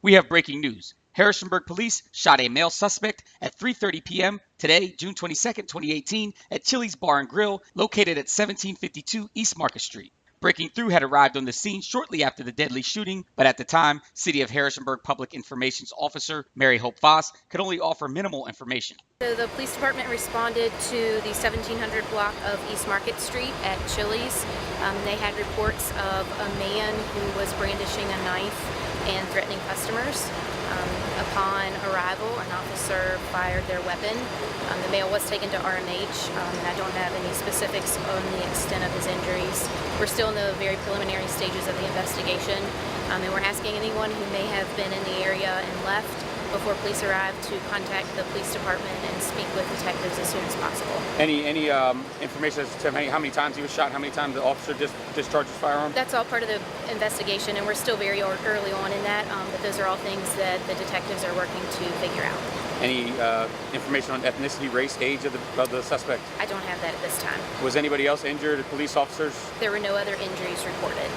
We have breaking news. Harrisonburg police shot a male suspect at 3:30 p.m. today, June 22nd, 2018, at Chili's Bar and Grill, located at 1752 East Market Street. Breaking Through had arrived on the scene shortly after the deadly shooting, but at the time, City of Harrisonburg Public Information Officer Mary Hope Voss could only offer minimal information. The police department responded to the 1700 block of East Market Street at Chili's. They had reports of a man who was brandishing a knife and threatening customers. Upon arrival, an officer fired their weapon. The male was taken to RMH, and I don't have any specifics on the extent of his injuries. We're still in the very preliminary stages of the investigation, and we're asking anyone who may have been in the area and left before police arrive to contact the police department and speak with detectives as soon as possible. Any information as to how many times he was shot, how many times the officer discharged his firearm? That's all part of the investigation, and we're still very early on in that, but those are all things that the detectives are working to figure out. Any information on ethnicity, race, age of the suspect? I don't have that at this time. Was anybody else injured, police officers? There were no other injuries reported.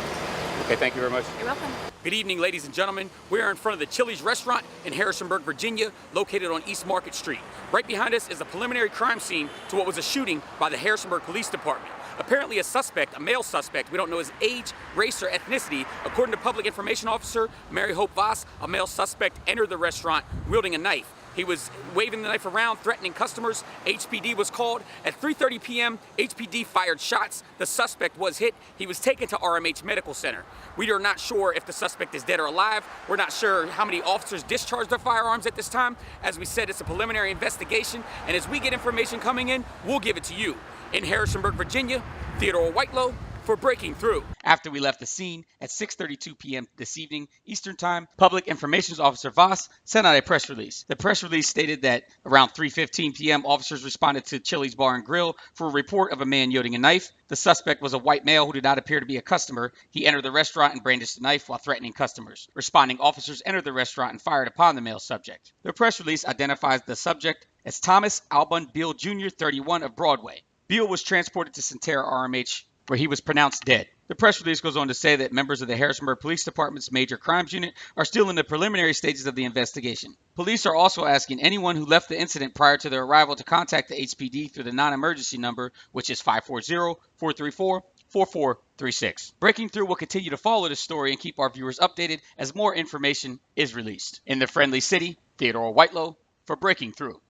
Okay, thank you very much. You're welcome. Good evening, ladies and gentlemen. We are in front of the Chili's restaurant in Harrisonburg, Virginia, located on East Market Street. Right behind us is a preliminary crime scene to what was a shooting by the Harrisonburg Police Department. Apparently a suspect, a male suspect, we don't know his age, race, or ethnicity. According to Public Information Officer Mary Hope Voss, a male suspect entered the restaurant wielding a knife. He was waving the knife around, threatening customers. HPD was called. At 3:30 p.m., HPD fired shots. The suspect was hit. He was taken to RMH Medical Center. We are not sure if the suspect is dead or alive. We're not sure how many officers discharged their firearms at this time. As we said, it's a preliminary investigation, and as we get information coming in, we'll give it to you. In Harrisonburg, Virginia, Theodore Whitelow for Breaking Through. After we left the scene at 6:32 p.m. this evening, Eastern Time, Public Information Officer Voss sent out a press release. The press release stated that around 3:15 p.m., officers responded to Chili's Bar and Grill for a report of a man wielding a knife. The suspect was a white male who did not appear to be a customer. He entered the restaurant and brandished a knife while threatening customers. Responding officers entered the restaurant and fired upon the male subject. The press release identifies the subject as Thomas Alban Beal Jr., 31, of Broadway. Beal was transported to Sentara RMH, where he was pronounced dead. The press release goes on to say that members of the Harrisonburg Police Department's Major Crimes Unit are still in the preliminary stages of the investigation. Police are also asking anyone who left the incident prior to their arrival to contact the HPD through the non-emergency number, which is 540-434-4436. Breaking Through will continue to follow this story and keep our viewers updated as more information is released. In the Friendly City, Theodore Whitelow for Breaking Through.